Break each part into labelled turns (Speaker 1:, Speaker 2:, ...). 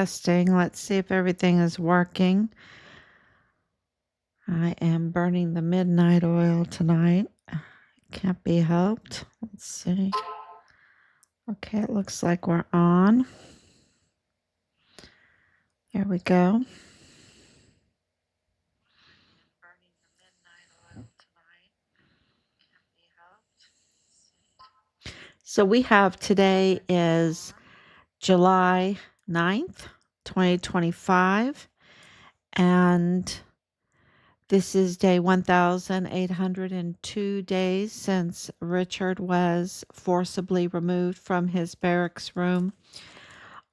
Speaker 1: Testing. Let's see if everything is working. I am burning the midnight oil tonight. Can't be helped. Let's see. Okay, it looks like we're on. Here we go. So we have today is July 9th, 2025, and this is day 1,802 days since Richard was forcibly removed from his barracks room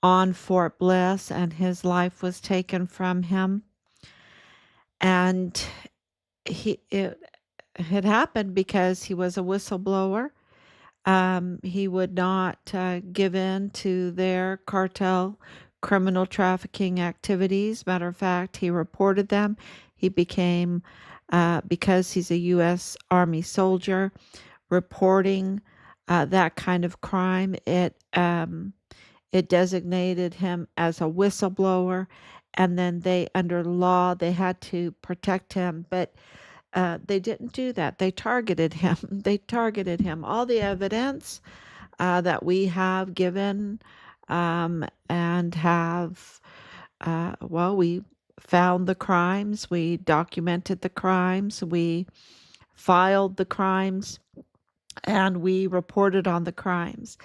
Speaker 1: on Fort Bliss and his life was taken from him. And it had happened because he was a whistleblower. He would not give in to their cartel criminal trafficking activities. Matter of fact, he reported them. He became, because he's a U.S. Army soldier, reporting that kind of crime. It designated him as a whistleblower, and then under law, they had to protect him, but they didn't do that. They targeted him. They targeted him. All the evidence that we have given and have, we found the crimes, we documented the crimes, we filed the crimes, and we reported on the crimes.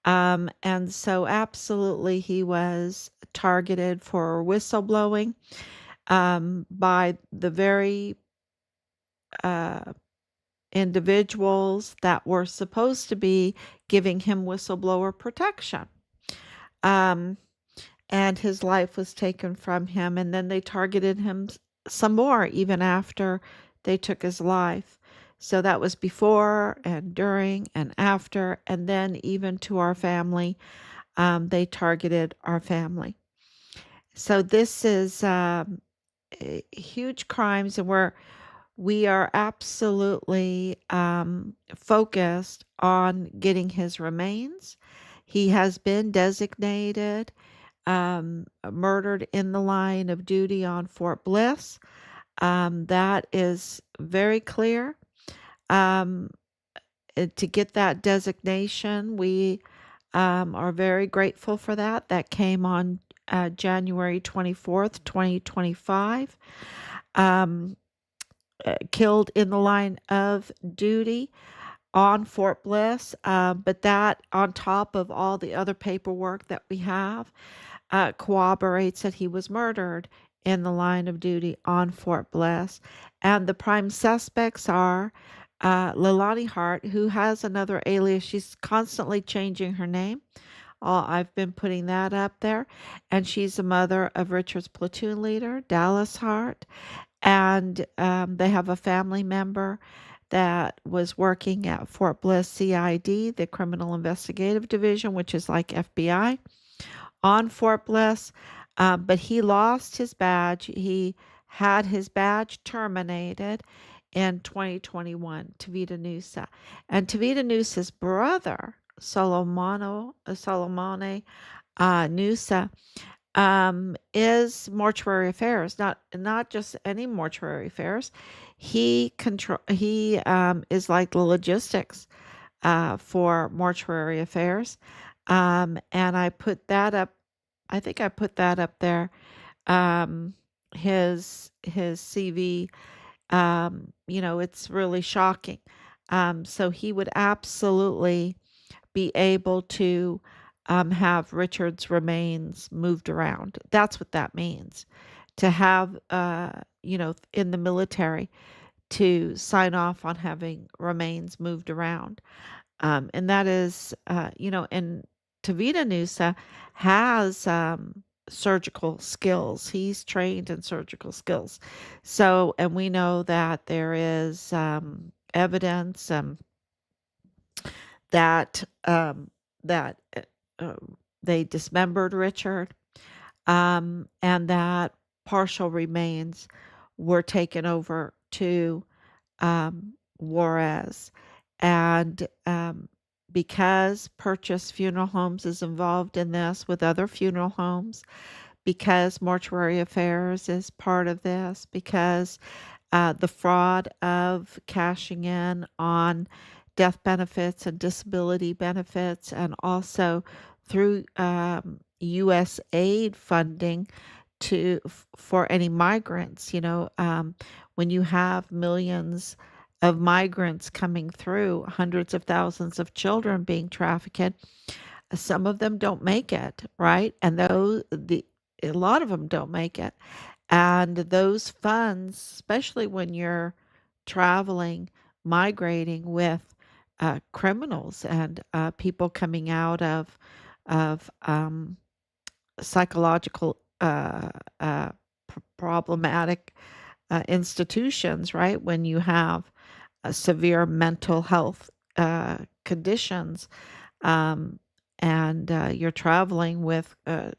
Speaker 1: And so absolutely he was targeted for whistleblowing by the very individuals that were supposed to be giving him whistleblower protection. And his life was taken from him, and then they targeted him some more even after they took his life. So that was before and during and after, and then even to our family, they targeted our family. So this is huge crimes, and we are absolutely focused on getting his remains. He has been designated murdered in the line of duty on Fort Bliss. That is very clear. To get that designation, we are very grateful for that. That came on January 24th, 2025. Killed in the line of duty on Fort Bliss, but that on top of all the other paperwork that we have corroborates that he was murdered in the line of duty on Fort Bliss. And the prime suspects are Leilani Hart, who has another alias. She's constantly changing her name. I've been putting that up there. And she's the mother of Richard's platoon leader, Dallas Hart. And they have a family member that was working at Fort Bliss CID, the Criminal Investigative Division, which is like FBI, on Fort Bliss. But he lost his badge. He had his badge terminated in 2021, Tavita Nusa. And Tavita Nusa's brother, Solomone Nusa, is mortuary affairs, not just any mortuary affairs. He is like the logistics for mortuary affairs. And I put that up. I think I put that up there. His CV. It's really shocking. So he would absolutely be able to have Richard's remains moved around. That's what that means. To have, in the military, to sign off on having remains moved around. And that is, and Tavita Nusa has surgical skills. He's trained in surgical skills. So, and we know that there is evidence that that they dismembered Richard, and that partial remains were taken over to Juarez. And because Purchase Funeral Homes is involved in this with other funeral homes, because mortuary affairs is part of this, because the fraud of cashing in on death benefits and disability benefits, and also through U.S. aid funding for any migrants. When you have millions of migrants coming through, hundreds of thousands of children being trafficked, some of them don't make it, right? And a lot of them don't make it. And those funds, especially when you're traveling, migrating with criminals and people coming out of psychological problematic institutions, right? When you have severe mental health conditions, um, and you're traveling with uh,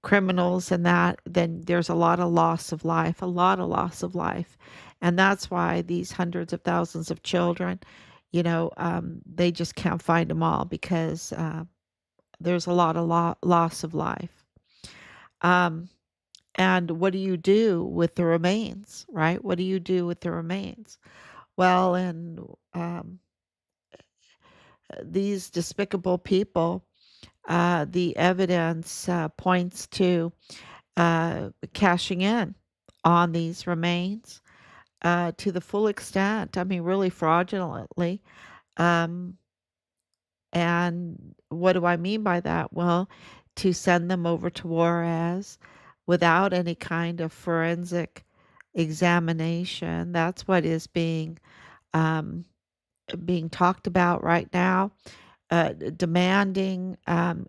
Speaker 1: criminals and that, then there's a lot of loss of life, a lot of loss of life. And that's why these hundreds of thousands of children, they just can't find them all, because there's a lot of loss of life. Um, and what do you do with the remains, right? What do you do with the remains? Well, and these despicable people, the evidence points to cashing in on these remains to the full extent. I mean, really fraudulently. Um, and what do I mean by that? Well, to send them over to Juarez without any kind of forensic examination. That's what is um, being talked about right now. Demanding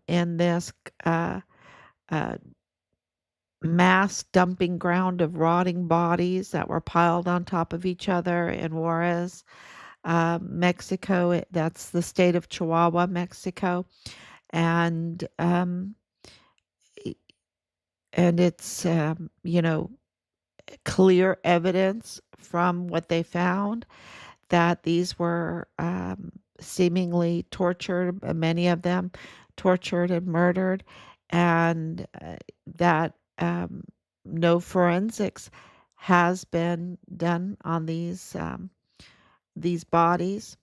Speaker 1: in this uh, mass dumping ground of rotting bodies that were piled on top of each other in Juarez, Mexico. That's the state of Chihuahua, Mexico, and it's clear evidence from what they found that these were seemingly tortured, many of them tortured and murdered, and that no forensics has been done on these bodies,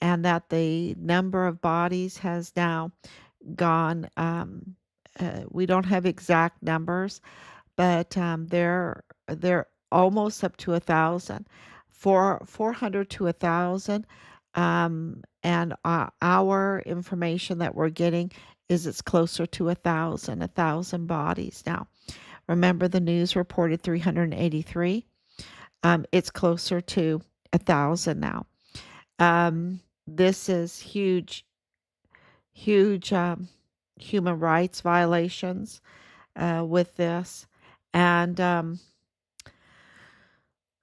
Speaker 1: and that the number of bodies has now gone. We don't have exact numbers, but they're almost up to 1,000, 400 to 1,000, and our information that we're getting is it's closer to 1,000 bodies now. Remember, the news reported 383. It's closer to 1,000 now. This is huge, huge human rights violations with this, and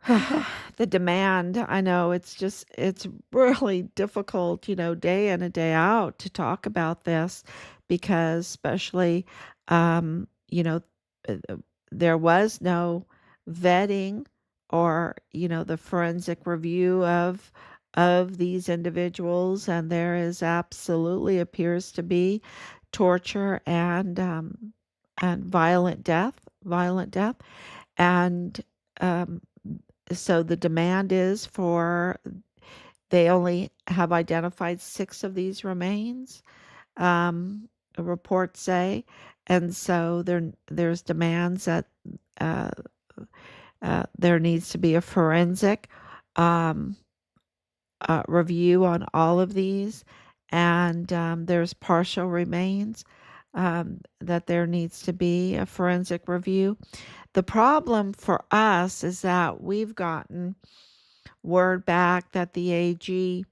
Speaker 1: the demand. I know it's really difficult, day in and day out to talk about this, because especially, um, you know, there was no vetting, or, the forensic review of these individuals, and there is absolutely appears to be torture and violent death, and um, so the demand is for, they only have identified 6 of these remains, reports say, and so there's demands that uh, there needs to be a forensic um, review on all of these, and there's partial remains, that there needs to be a forensic review. The problem for us is that we've gotten word back that the AG,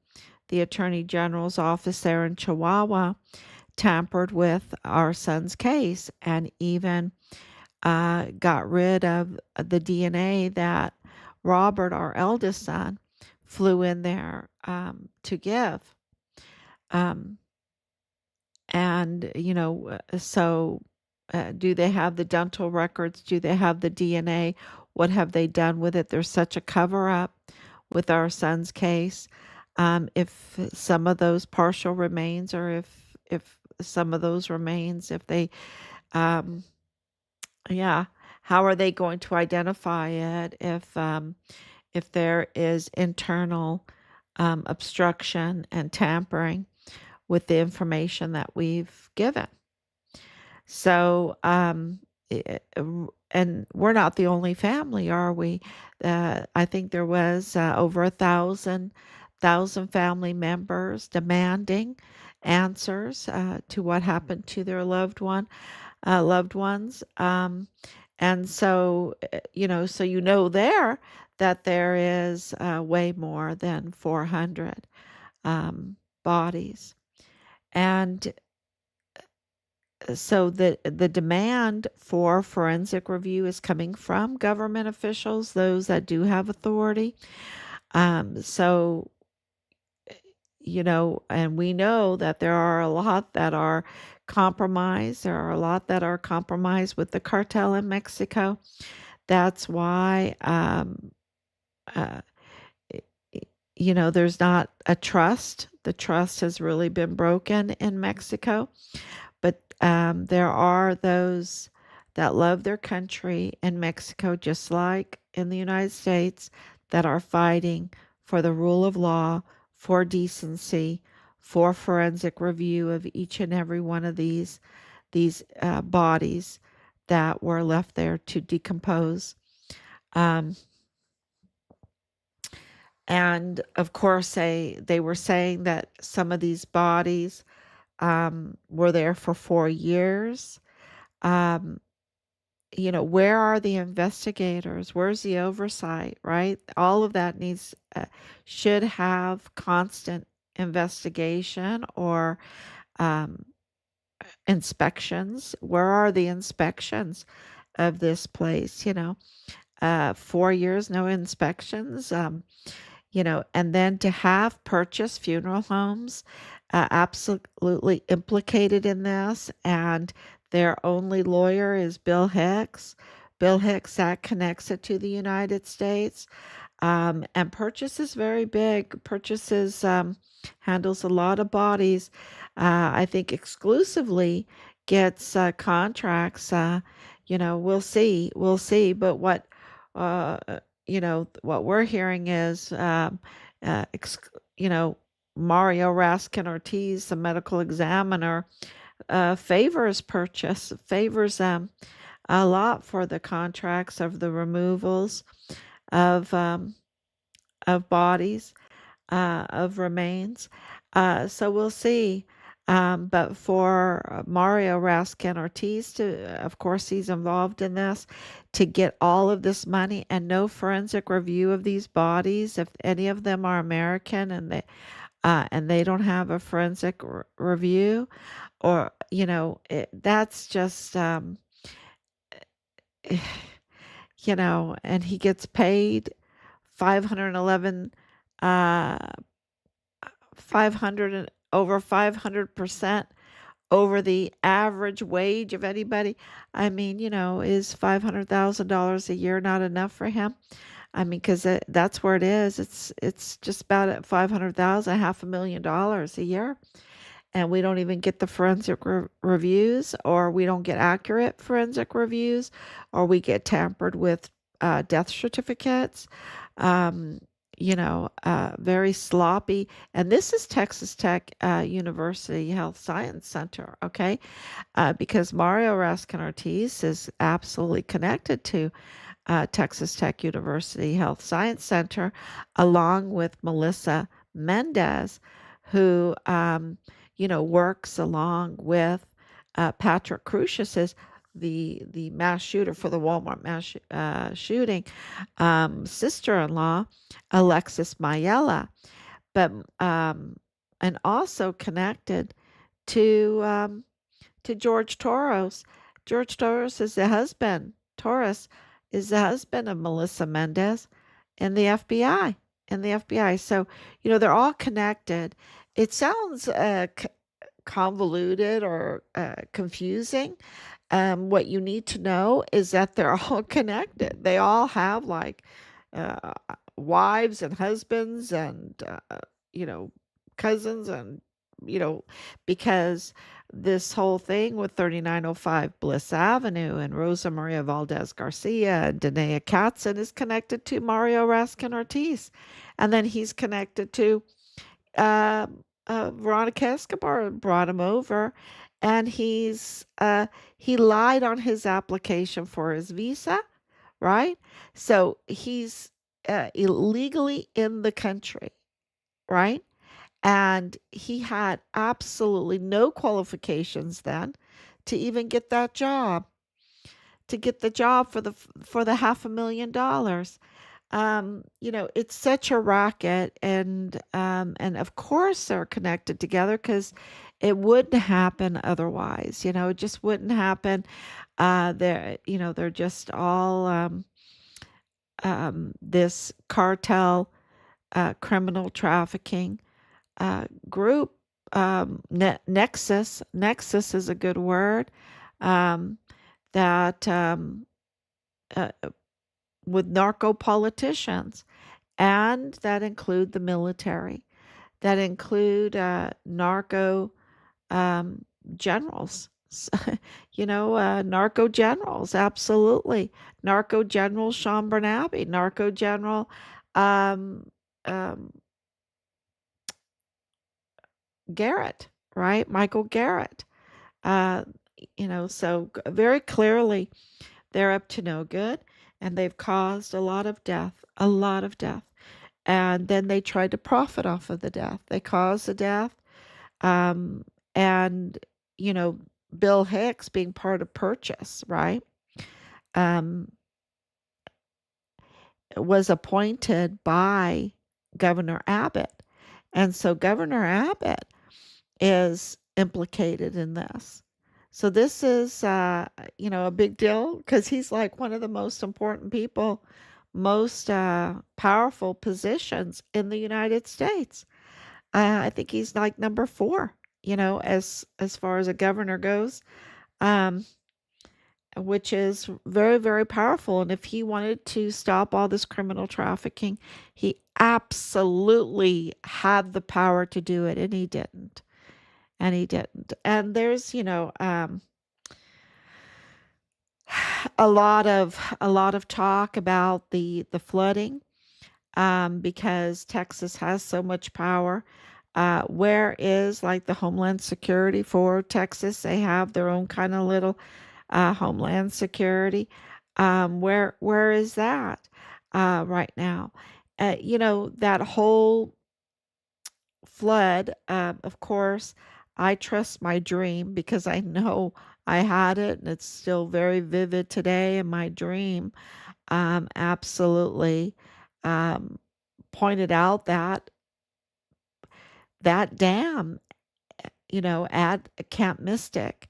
Speaker 1: the Attorney General's office there in Chihuahua, tampered with our son's case, and even got rid of the DNA that Robert, our eldest son, flew in there to give. Um, and, so do they have the dental records? Do they have the DNA? What have they done with it? There's such a cover up with our son's case. If some of those partial remains, or if some of those remains, if they Um, yeah, how are they going to identify it if there is internal obstruction and tampering with the information that we've given? So, and we're not the only family, are we? I think there was over a thousand family members demanding answers to what happened to their loved ones. And so, so there that there is way more than 400 bodies, and so the demand for forensic review is coming from government officials, those that do have authority. So and we know that there are a lot that are compromised. There are a lot that are compromised with the cartel in Mexico. That's why, uh, there's not a trust. The trust has really been broken in Mexico. But there are those that love their country in Mexico, just like in the United States, that are fighting for the rule of law, for decency, for forensic review of each and every one of these bodies that were left there to decompose. Um, and of course, they were saying that some of these bodies were there for 4 years. Um, where are the investigators? Where's the oversight, right? All of that should have constant investigation or um, inspections. Where are the inspections of this place? 4 years, no inspections. And then to have purchased funeral homes absolutely implicated in this, and their only lawyer is Bill Hicks. Bill Hicks, that connects it to the United States. And Purchase is very big. Purchases handles a lot of bodies. I think exclusively gets contracts. We'll see. We'll see. But uh, what we're hearing is, uh, ex- you know, Mario Raskin Ortiz, the medical examiner, favors Purchase, favors them a lot for the contracts of the removals of um, of bodies, of remains. So we'll see. But for Mario Raskin Ortiz of course, he's involved in this, to get all of this money and no forensic review of these bodies, if any of them are American and they don't have a forensic review, or that's just and he gets paid 511 uh 500 and over 500% over the average wage of anybody. I mean, is $500,000 a year not enough for him? I mean, because that's where it is. It's just about at 500,000, $500,000 a year, and we don't even get the forensic reviews, or we don't get accurate forensic reviews, or we get tampered with death certificates. Um, very sloppy. And this is Texas Tech University Health Science Center, okay? Because Mario Raskin Ortiz is absolutely connected to Texas Tech University Health Science Center, along with Melissa Mendez, who, works along with Patrick Crucius, the mass shooter for the Walmart mass shooting, sister-in-law, Alexis Mayella, but and also connected to George Toros. George Toros is the husband. Torres is the husband of Melissa Mendez in the FBI. In the FBI. So, they're all connected. It sounds convoluted or confusing. What you need to know is that they're all connected. They all have like uh, wives and husbands and, you know, cousins and you know, because this whole thing with 3905 Bliss Avenue and Rosa Maria Valdez Garcia and Danae Katzen is connected to Mario Raskin Ortiz. And then he's connected to uh, Veronica Escobar, brought him over. And he lied on his application for his visa, right? So he's illegally in the country, right? And he had absolutely no qualifications then to even get that job, to get the job for the $500,000. It's such a racket, and of course they're connected together because it wouldn't happen otherwise. It just wouldn't happen. They're just all this cartel, criminal trafficking group. Nexus is a good word. Um, that uh, with narco politicians, and that include the military, that include narco um, generals. Narco generals, absolutely. Narco General Sean Bernabe, Narco General um, um, Garrett, right? Michael Garrett. Uh, so very clearly they're up to no good, and they've caused a lot of death. And then they tried to profit off of the death. They caused the death. Um, and, you know, Bill Hicks being part of Purchase, right? Um, was appointed by Governor Abbott. And so Governor Abbott is implicated in this. So this is, a big deal because he's like one of the most important people, most powerful positions in the United States. I think he's like number four, as far as a governor goes, um, which is very, very powerful. And if he wanted to stop all this criminal trafficking, he absolutely had the power to do it, and he didn't. And he didn't. And there's, a lot of talk about the flooding, because Texas has so much power. Where is like the Homeland Security for Texas? They have their own kind of little Homeland Security. Where is that right now? That whole flood. Of course, I trust my dream because I know I had it, and it's still very vivid today in my dream. Absolutely um, pointed out that dam, at Camp Mystic.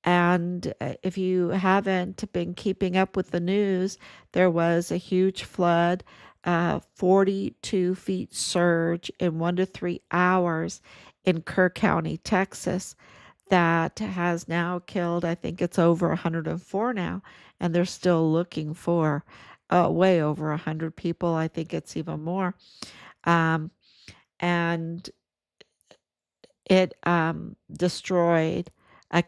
Speaker 1: And if you haven't been keeping up with the news, there was a huge flood, 42 feet surge in 1 to 3 hours in Kerr County, Texas, that has now killed, I think it's over 104 now, and they're still looking for way over 100 people. I think it's even more. Um, and it destroyed a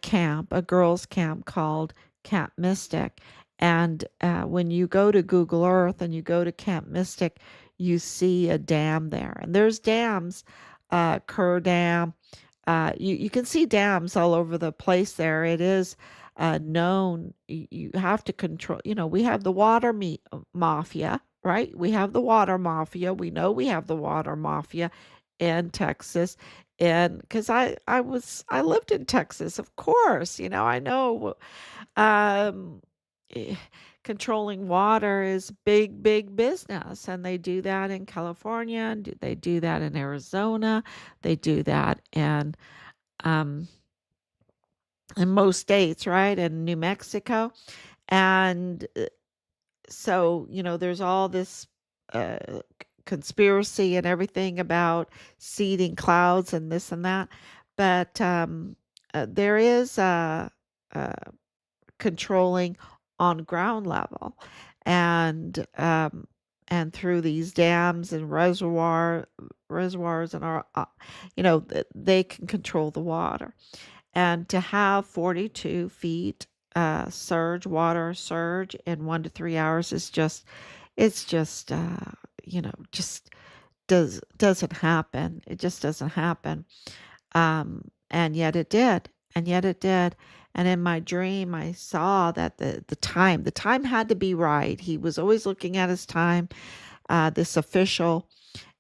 Speaker 1: girls' camp called Camp Mystic. And when you go to Google Earth and you go to Camp Mystic, you see a dam there. And there's dams, Kerr Dam. You can see dams all over the place there. It is known. You have to control, we have the mafia, right? We have the water mafia. We know we have the water mafia in Texas. And because I lived in Texas, of course, I know um, eh, controlling water is big, big business. And they do that in California, and they do that in Arizona, they do that um, in most states, right? In New Mexico. And so, there's all this conspiracy and everything about seeding clouds and this and that. But there is uh, controlling on ground level, and through these dams and reservoirs and are, they can control the water. And to have 42 feet water surge in 1 to 3 hours is just, it's just, just doesn't happen. It just doesn't happen. And yet it did. And yet it did. And in my dream, I saw that the time had to be right. He was always looking at his time, this official,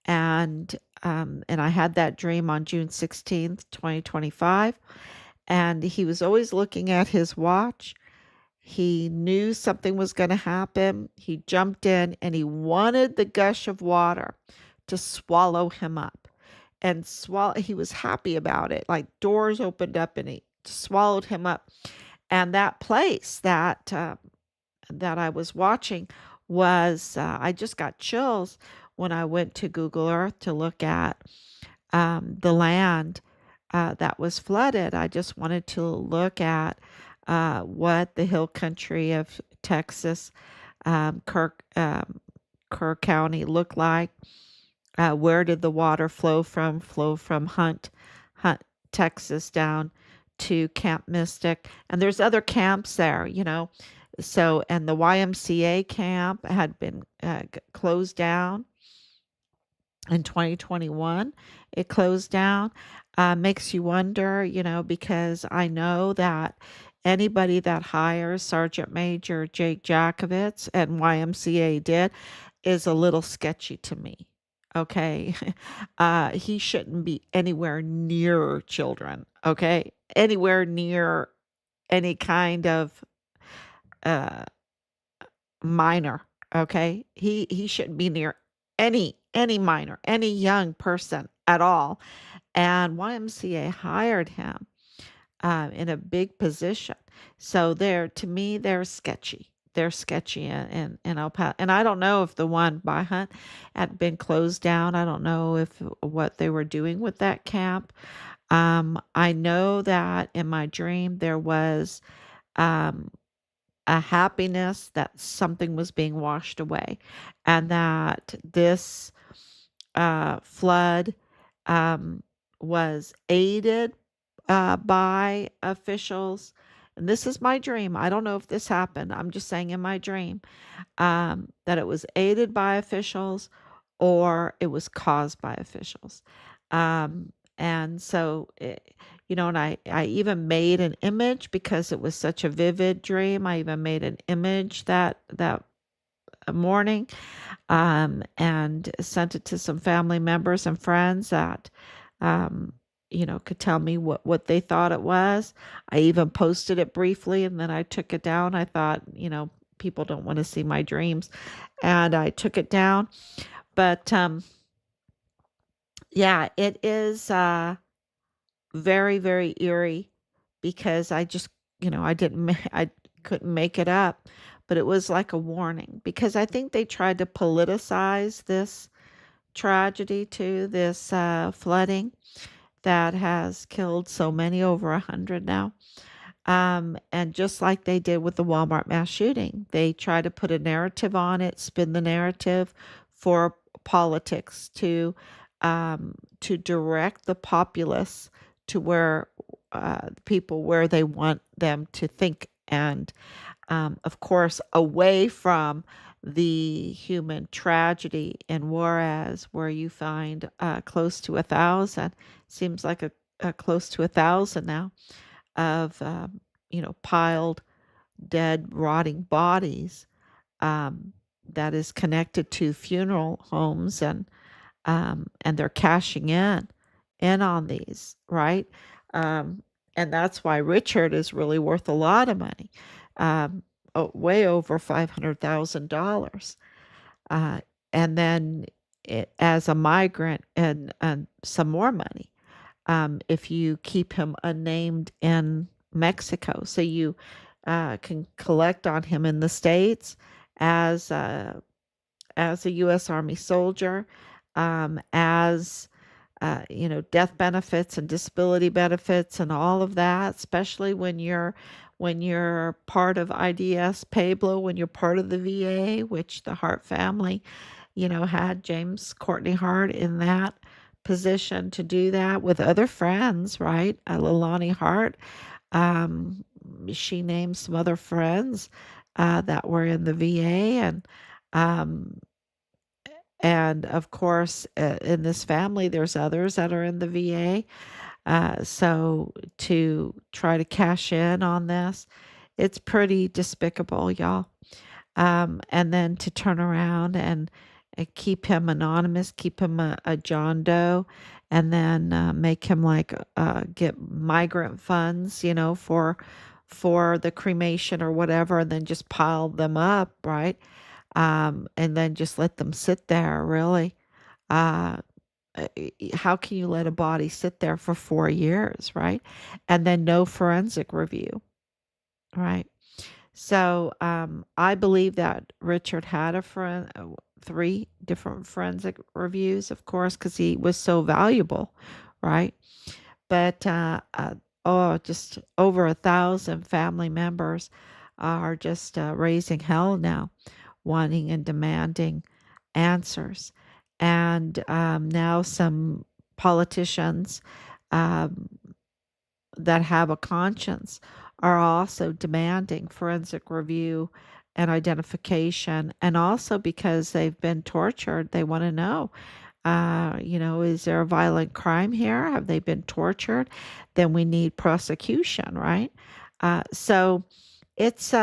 Speaker 1: and I had that dream on June 16th, 2025. And he was always looking at his watch. He knew something was going to happen. He jumped in and he wanted the gush of water to swallow him up and swallow. He was happy about it. Like doors opened up and he swallowed him up. And that place that I was watching was, I just got chills when I went to Google Earth to look at the land that was flooded. I just wanted to look at what the hill country of Texas, Kerr County looked like. Where did the water flow from? Flow from Hunt, Texas down to Camp Mystic. And there's other camps there, So, and the YMCA camp had been closed down in 2021. It closed down. Makes you wonder, because I know that anybody that hires Sergeant Major Jake Jackovitz, and YMCA did, is a little sketchy to me. Okay. He shouldn't be anywhere near children. Okay. Anywhere near any kind of uh, minor. Okay. He shouldn't be near any minor, any young person at all. And YMCA hired him in a big position. So to me, they're sketchy. They're sketchy in El Paso. And I don't know if the one by Hunt had been closed down. I don't know if what they were doing with that camp. I know that in my dream there was um, a happiness that something was being washed away, and that this flood um, was aided by officials. And this is my dream. I don't know if this happened. I'm just saying in my dream that it was aided by officials or it was caused by officials. And so, and I even made an image because it was such a vivid dream. I even made an image that morning and sent it to some family members and friends that, could tell me what they thought it was. I even posted it briefly and then I took it down. I thought, people don't want to see my dreams, and I took it down. But yeah, it is very, very eerie because I just, I couldn't make it up, but it was like a warning because I think they tried to politicize this tragedy too, this flooding that has killed so many, over 100 now. And just like they did with the Walmart mass shooting, they try to put a narrative on it, spin the narrative for politics to direct the populace to where people where they want them to think, and of course away from the human tragedy in Juarez, where you find close to 1,000, seems like a close to 1,000 now of piled dead rotting bodies, that is connected to funeral homes, and they're cashing in on these, right? And that's why Richard is really worth a lot of money, way over $500,000. Uh, and then as a migrant, and some more money if you keep him unnamed in Mexico. So you can collect on him in the States as a U.S. Army soldier, as death benefits and disability benefits and all of that, especially when you're part of IDS Pueblo, when you're part of the VA, which the Hart family, had James Courtney Hart in that position to do that with other friends, right? Lilani Hart, um, she named some other friends that were in the VA, um, and of course, in this family, there's others that are in the VA. So to try to cash in on this, it's pretty despicable, y'all. And then to turn around and keep him anonymous, keep him a John Doe, and then make him like get migrant funds, for the cremation or whatever, and then just pile them up, right? And then just let them sit there, really. Uh, how can you let a body sit there for 4 years, right? And then no forensic review, right? So I believe that Richard had three different forensic reviews, of course, because he was so valuable, right? But oh, just over 1,000 family members are just raising hell now, wanting and demanding answers. And now some politicians um, that have a conscience are also demanding forensic review and identification. And also because they've been tortured, they want to know, is there a violent crime here? Have they been tortured? Then we need prosecution, right? So it's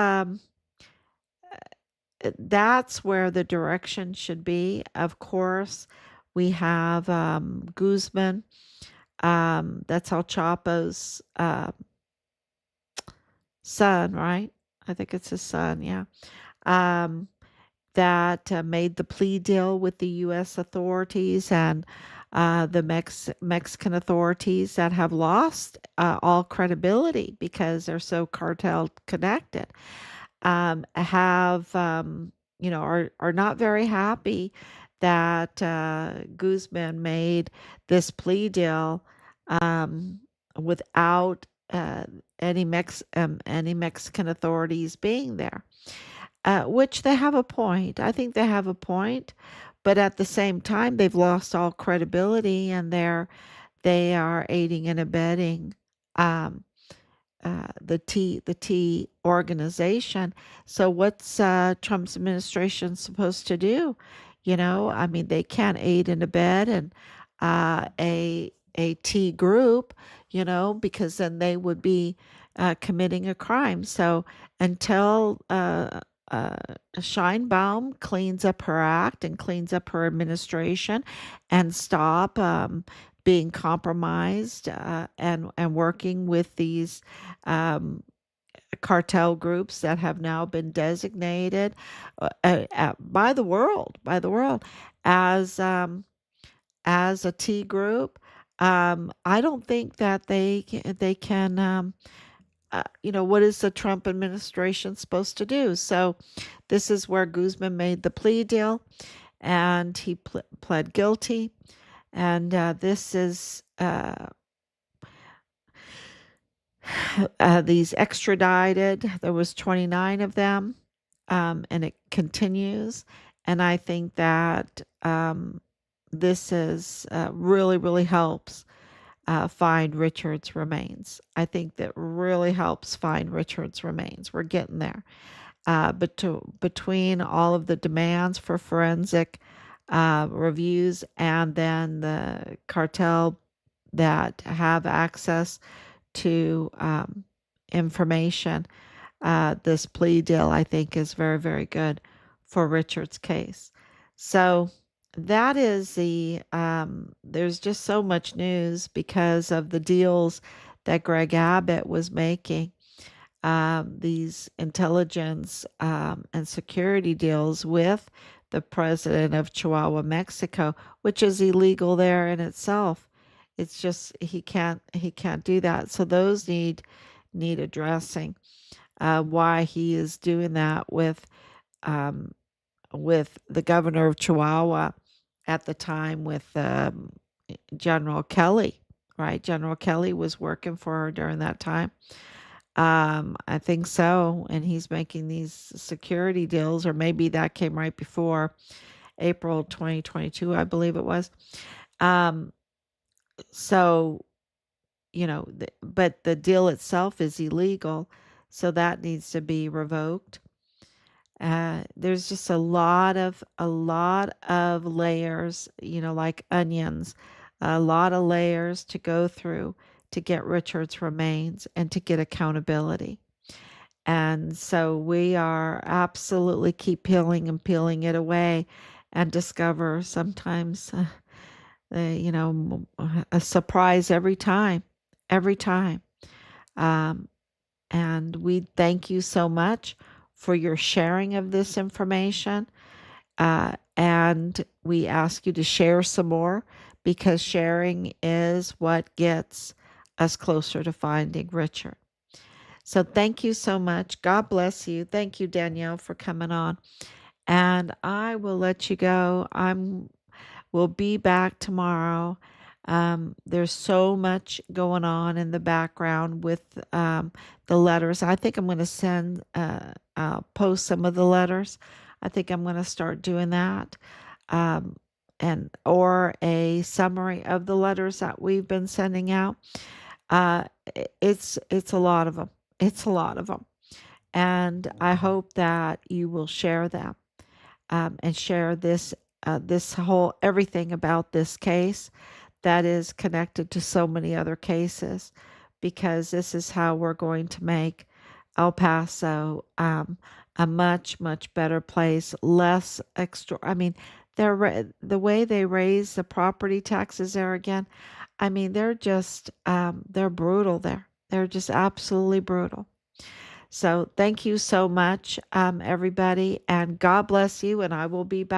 Speaker 1: that's where the direction should be. Of course, we have Guzman. That's El Chapo's son, right? I think it's his son, yeah. Um, that made the plea deal with the U.S. authorities and the Mexican authorities that have lost all credibility because they're so cartel connected. Have are not very happy that Guzman made this plea deal um, without any Mexican authorities being there, which they have a point. I think they have a point, but at the same time, they've lost all credibility, and they are aiding and abetting um, the T organization. So what's Trump's administration supposed to do? I mean, they can't aid and abet and a T group, because then they would be committing a crime. So until Scheinbaum cleans up her act and cleans up her administration and stop being compromised and working with these um, cartel groups that have now been designated by the world as a T group. I don't think that they can. What is the Trump administration supposed to do? So, this is where Guzman made the plea deal, and he pled guilty. And this is these extradited. There was 29 of them, and it continues. And I think that this is really, really helps find Richard's remains. I think that really helps find Richard's remains. We're getting there. But between all of the demands for forensic reviews and then the cartel that have access to information, this plea deal, I think, is very, very good for Richard's case. So that is there's just so much news because of the deals that Greg Abbott was making, these intelligence and security deals with the president of Chihuahua, Mexico, which is illegal there in itself. It's just he can't do that. So those need addressing. Why he is doing that um, with the governor of Chihuahua at the time with General Kelly, right? General Kelly was working for her during that time. I think so. And he's making these security deals, or maybe that came right before April 2022, I believe it was. Um, So, but the deal itself is illegal, so that needs to be revoked. There's just a lot of layers, like onions, a lot of layers to go through to get Richard's remains and to get accountability. And so we are absolutely keep peeling and peeling it away and discover sometimes, a surprise every time. Um, and we thank you so much for your sharing of this information. And we ask you to share some more because sharing is what gets us closer to finding Richard. So thank you so much. God bless you. Thank you, Danielle, for coming on. And I will let you go. We'll be back tomorrow. There's so much going on in the background with the letters. I think I'm going to post some of the letters. I think I'm going to start doing that, um, and or a summary of the letters that we've been sending out. Uh, it's a lot of them. It's a lot of them, and I hope that you will share them, and share this whole everything about this case that is connected to so many other cases, because this is how we're going to make El Paso a much much better place, less extra. I mean, the way they raise the property taxes there again. I mean, they're brutal there. They're just absolutely brutal. So thank you so much, everybody, and God bless you. And I will be back.